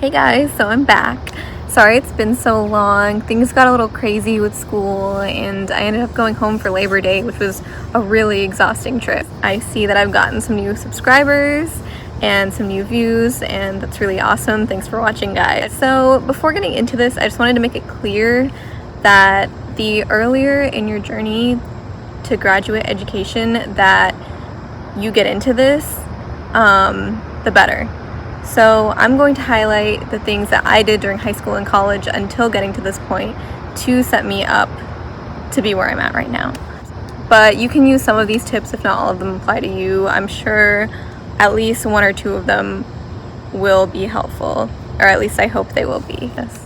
Hey guys, so I'm back. Sorry it's been so long. Things got a little crazy with school and I ended up going home for Labor Day, which was a really exhausting trip. I see that I've gotten some new subscribers and some new views, and that's really awesome. Thanks for watching, guys. So before getting into this, I just wanted to make it clear that the earlier in your journey to graduate education that you get into this, the better. So I'm going to highlight the things that I did during high school and college until getting to this point to set me up to be where I'm at right now. But you can use some of these tips if not all of them apply to you. I'm sure at least one or two of them will be helpful, or at least I hope they will be. Yes.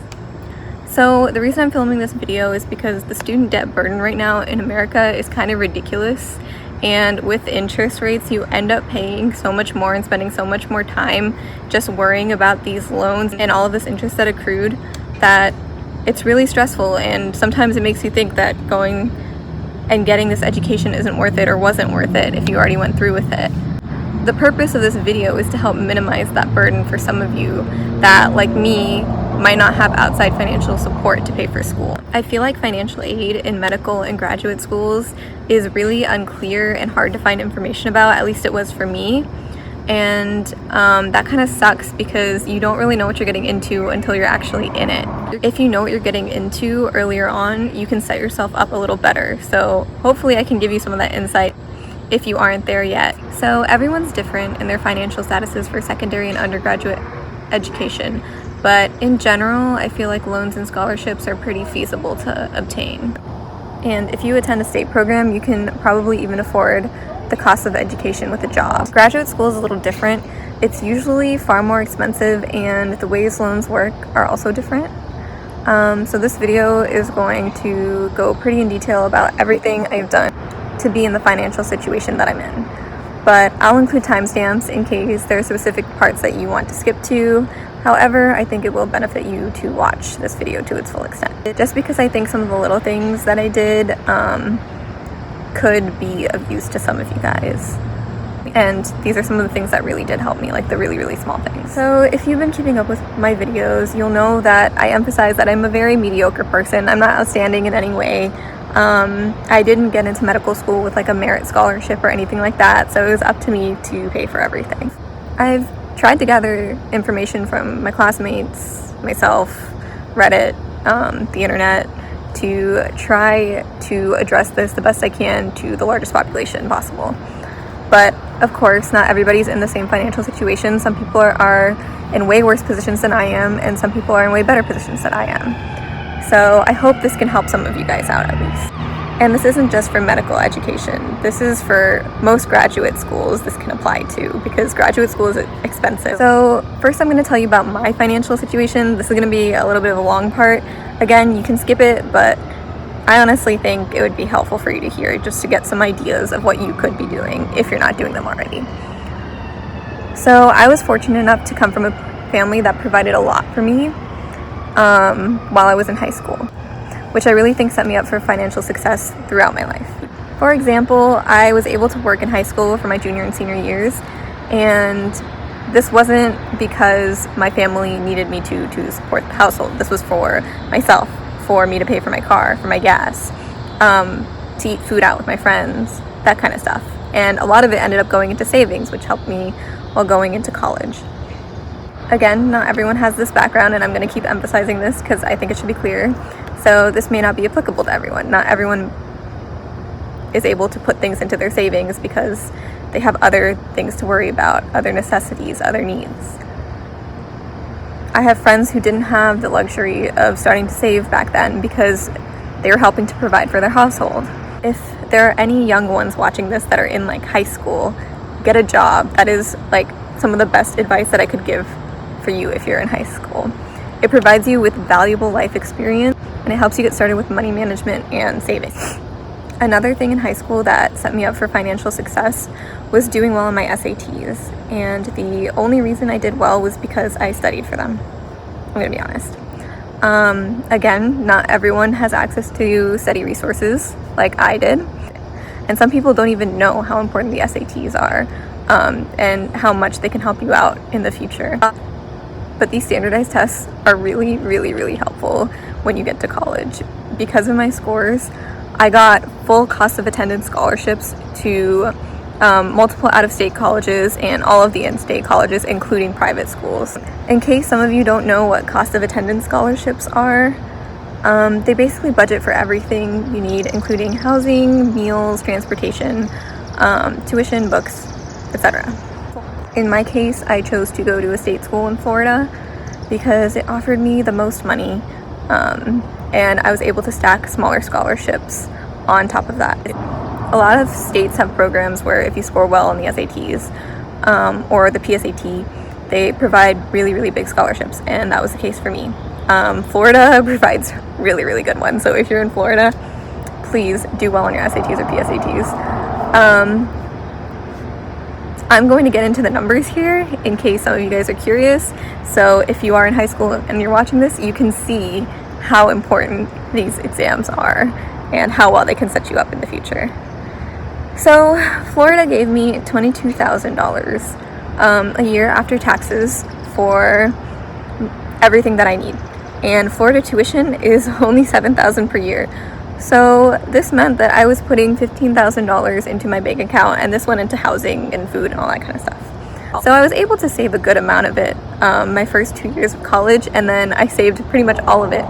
So the reason I'm filming this video is because the student debt burden right now in America is kind of ridiculous. And with interest rates, you end up paying so much more and spending so much more time just worrying about these loans and all of this interest that accrued that it's really stressful. And sometimes it makes you think that going and getting this education isn't worth it or wasn't worth it if you already went through with it. The purpose of this video is to help minimize that burden for some of you that, like me, might not have outside financial support to pay for school. I feel like financial aid in medical and graduate schools is really unclear and hard to find information about, at least it was for me. And that kind of sucks because you don't really know what you're getting into until you're actually in it. If you know what you're getting into earlier on, you can set yourself up a little better. So hopefully I can give you some of that insight if you aren't there yet. So everyone's different in their financial statuses for secondary and undergraduate education. But in general, I feel like loans and scholarships are pretty feasible to obtain. And if you attend a state program, you can probably even afford the cost of education with a job. Graduate school is a little different. It's usually far more expensive, and the ways loans work are also different. So this video is going to go pretty in detail about everything I've done to be in the financial situation that I'm in. But I'll include timestamps in case there are specific parts that you want to skip to. However, I think it will benefit you to watch this video to its full extent. Just because I think some of the little things that I did could be of use to some of you guys. And these are some of the things that really did help me, like the really, really small things. So if you've been keeping up with my videos, you'll know that I emphasize that I'm a very mediocre person. I'm not outstanding in any way. I didn't get into medical school with like a merit scholarship or anything like that, so it was up to me to pay for everything. I've tried to gather information from my classmates, myself, Reddit, the internet, to try to address this the best I can to the largest population possible. But of course, not everybody's in the same financial situation. Some people are in way worse positions than I am, and some people are in way better positions than I am. So I hope this can help some of you guys out at least. And this isn't just for medical education. This is for most graduate schools this can apply to, because graduate school is expensive. So first I'm going to tell you about my financial situation. This is going to be a little bit of a long part. Again, you can skip it, but I honestly think it would be helpful for you to hear just to get some ideas of what you could be doing if you're not doing them already. So I was fortunate enough to come from a family that provided a lot for me while I was in high school, which I really think set me up for financial success throughout my life. For example, I was able to work in high school for my junior and senior years, and this wasn't because my family needed me to support the household. This was for myself, for me to pay for my car, for my gas, to eat food out with my friends, that kind of stuff. And a lot of it ended up going into savings, which helped me while going into college. Again, not everyone has this background, and I'm going to keep emphasizing this because I think it should be clear. So this may not be applicable to everyone. Not everyone is able to put things into their savings because they have other things to worry about, other necessities, other needs. I have friends who didn't have the luxury of starting to save back then because they were helping to provide for their household. If there are any young ones watching this that are in like high school, get a job. That is like some of the best advice that I could give for you if you're in high school. It provides you with valuable life experience, and it helps you get started with money management and saving. Another thing in high school that set me up for financial success was doing well on my SATs, and the only reason I did well was because I studied for them. I'm gonna be honest. Again, not everyone has access to study resources like I did, and some people don't even know how important the SATs are, and how much they can help you out in the future. but these standardized tests are really, really, really helpful when you get to college. Because of my scores, I got full cost of attendance scholarships to multiple out-of-state colleges and all of the in-state colleges, including private schools. In case some of you don't know what cost of attendance scholarships are, they basically budget for everything you need, including housing, meals, transportation, tuition, books, etc. In my case, I chose to go to a state school in Florida because it offered me the most money, and I was able to stack smaller scholarships on top of that. A lot of states have programs where if you score well on the SATs or the PSAT, they provide really, really big scholarships, and that was the case for me. Florida provides really, really good ones, so if you're in Florida, please do well on your SATs or PSATs. I'm going to get into the numbers here in case some of you guys are curious. So if you are in high school and you're watching this, you can see how important these exams are and how well they can set you up in the future. So Florida gave me $22,000 a year after taxes for everything that I need. And Florida tuition is only $7,000 per year. So this meant that I was putting $15,000 into my bank account, and this went into housing and food and all that kind of stuff. So I was able to save a good amount of it my first 2 years of college, and then I saved pretty much all of it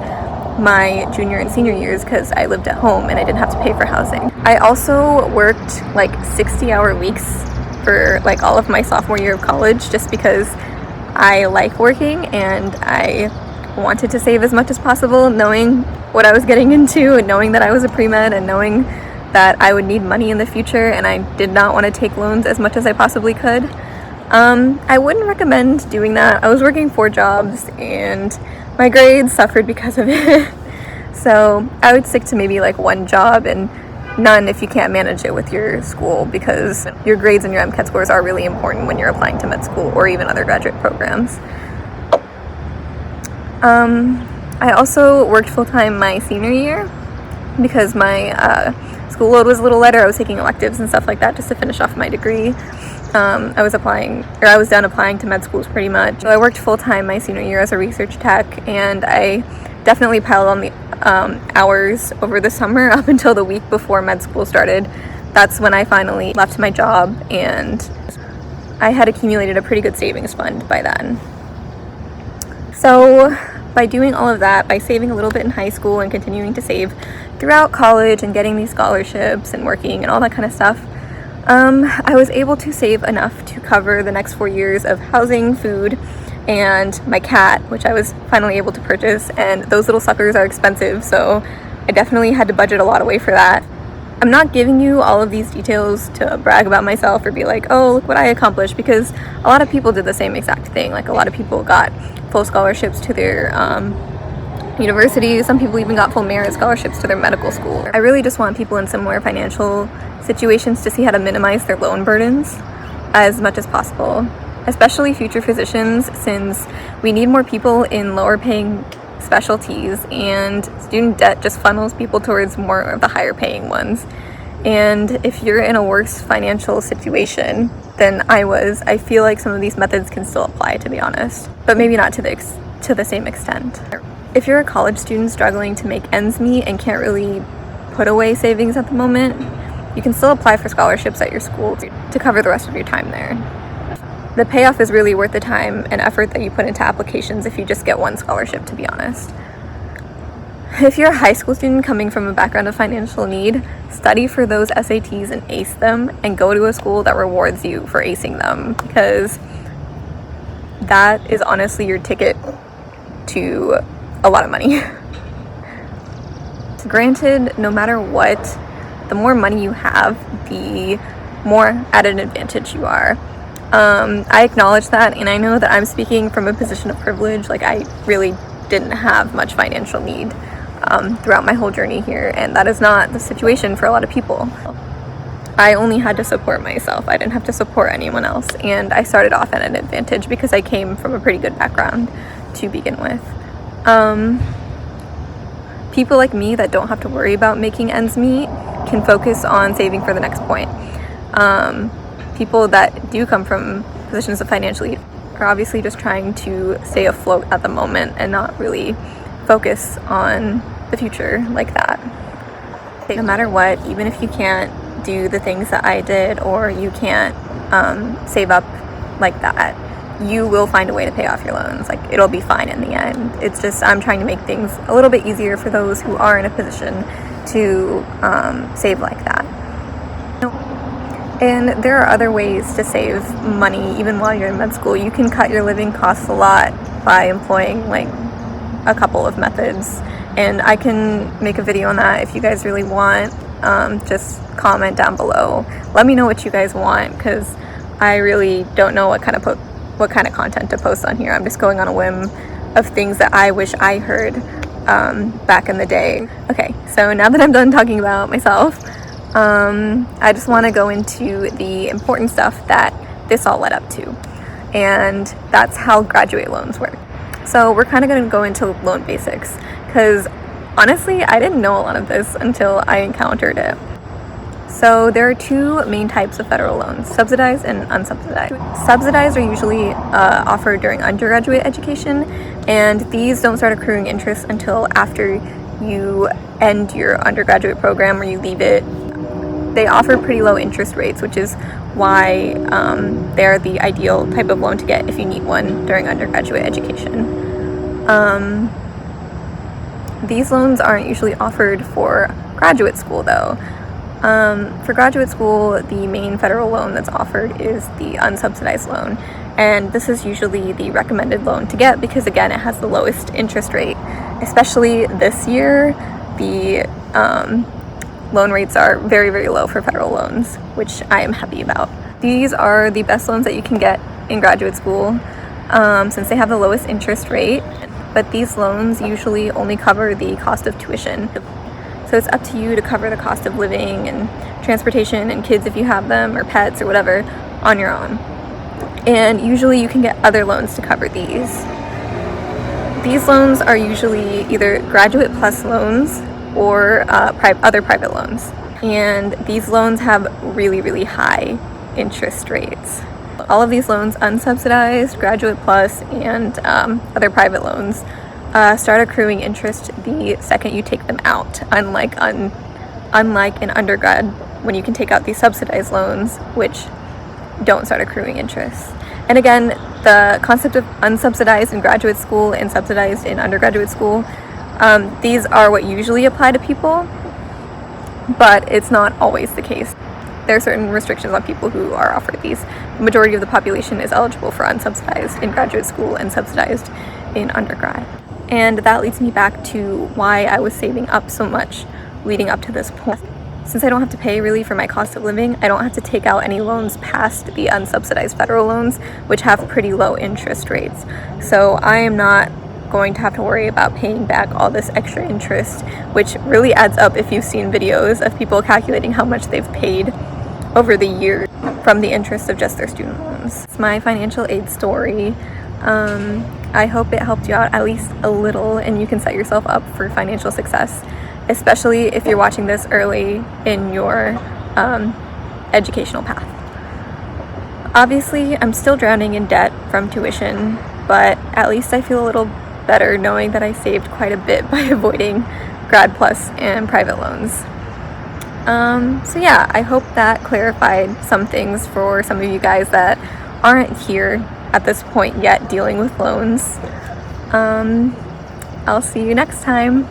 my junior and senior years because I lived at home and I didn't have to pay for housing. I also worked like 60-hour weeks for like all of my sophomore year of college just because I like working and I wanted to save as much as possible, knowing what I was getting into and knowing that I was a pre-med and knowing that I would need money in the future, and I did not want to take loans as much as I possibly could. I wouldn't recommend doing that. I was working 4 jobs and my grades suffered because of it. So I would stick to maybe like 1 job and none if you can't manage it with your school, because your grades and your MCAT scores are really important when you're applying to med school or even other graduate programs. I also worked full-time my senior year because my school load was a little lighter. I was taking electives and stuff like that just to finish off my degree. I was done applying to med schools pretty much. So I worked full-time my senior year as a research tech, and I definitely piled on the hours over the summer up until the week before med school started. That's when I finally left my job, and I had accumulated a pretty good savings fund by then. So by doing all of that, by saving a little bit in high school and continuing to save throughout college and getting these scholarships and working and all that kind of stuff, I was able to save enough to cover the next 4 years of housing, food, and my cat, which I was finally able to purchase, and those little suckers are expensive, so I definitely had to budget a lot away for that. I'm not giving you all of these details to brag about myself or be like, oh, look what I accomplished, because a lot of people did the same exact thing. Like, a lot of people got full scholarships to their universities. Some people even got full merit scholarships to their medical school. I really just want people in similar financial situations to see how to minimize their loan burdens as much as possible, especially future physicians, since we need more people in lower paying specialties, and student debt just funnels people towards more of the higher paying ones. And if you're in a worse financial situation than I was, I feel like some of these methods can still apply, to be honest, but maybe not to the same extent. If you're a college student struggling to make ends meet and can't really put away savings at the moment, you can still apply for scholarships at your school to cover the rest of your time there. The payoff is really worth the time and effort that you put into applications if you just get 1 scholarship, to be honest. If you're a high school student coming from a background of financial need, study for those SATs and ace them, and go to a school that rewards you for acing them, because that is honestly your ticket to a lot of money. Granted, no matter what, the more money you have, the more at an advantage you are. I acknowledge that, and I know that I'm speaking from a position of privilege. Like, I really didn't have much financial need throughout my whole journey here, and that is not the situation for a lot of people. I only had to support myself. I didn't have to support anyone else, and I started off at an advantage because I came from a pretty good background to begin with. People like me that don't have to worry about making ends meet can focus on saving for the next point. People that do come from positions of financial need We're obviously just trying to stay afloat at the moment and not really focus on the future like that. No matter what, even if you can't do the things that I did, or you can't save up like that, you will find a way to pay off your loans. Like, it'll be fine in the end. It's just I'm trying to make things a little bit easier for those who are in a position to save like that. And there are other ways to save money even while you're in med school. You can cut your living costs a lot by employing like a couple of methods, and I can make a video on that if you guys really want. Just comment down below. Let me know what you guys want, because I really don't know what kind of content to post on here. I'm just going on a whim of things that I wish I heard back in the day. Okay, so now that I'm done talking about myself, I just want to go into the important stuff that this all led up to, and that's how graduate loans work. So we're kind of going to go into loan basics, because honestly, I didn't know a lot of this until I encountered it. So there are two main types of federal loans: subsidized and unsubsidized. Subsidized are usually offered during undergraduate education, and these don't start accruing interest until after you end your undergraduate program or you leave it. They offer pretty low interest rates, which is why they're the ideal type of loan to get if you need one during undergraduate education. These loans aren't usually offered for graduate school though. For graduate school, the main federal loan that's offered is the unsubsidized loan, and this is usually the recommended loan to get because, again, it has the lowest interest rate. Especially this year, the loan rates are very, very low for federal loans, which I am happy about. These are the best loans that you can get in graduate school since they have the lowest interest rate, but these loans usually only cover the cost of tuition. So it's up to you to cover the cost of living and transportation and kids if you have them, or pets or whatever, on your own. And usually you can get other loans to cover these. These loans are usually either graduate plus loans or other private loans. And these loans have really, really high interest rates. All of these loans, unsubsidized, graduate plus, and other private loans, start accruing interest the second you take them out, unlike in undergrad when you can take out these subsidized loans, which don't start accruing interest. And again, the concept of unsubsidized in graduate school and subsidized in undergraduate school, these are what usually apply to people, but it's not always the case. There are certain restrictions on people who are offered these. The majority of the population is eligible for unsubsidized in graduate school and subsidized in undergrad. And that leads me back to why I was saving up so much leading up to this point. Since I don't have to pay really for my cost of living, I don't have to take out any loans past the unsubsidized federal loans, which have pretty low interest rates. So I am not going to have to worry about paying back all this extra interest, which really adds up if you've seen videos of people calculating how much they've paid over the years from the interest of just their student loans. It's my financial aid story. I hope it helped you out at least a little, and you can set yourself up for financial success, especially if you're watching this early in your educational path. Obviously, I'm still drowning in debt from tuition, but at least I feel a little better knowing that I saved quite a bit by avoiding Grad Plus and private loans. So yeah, I hope that clarified some things for some of you guys that aren't here at this point yet dealing with loans. I'll see you next time.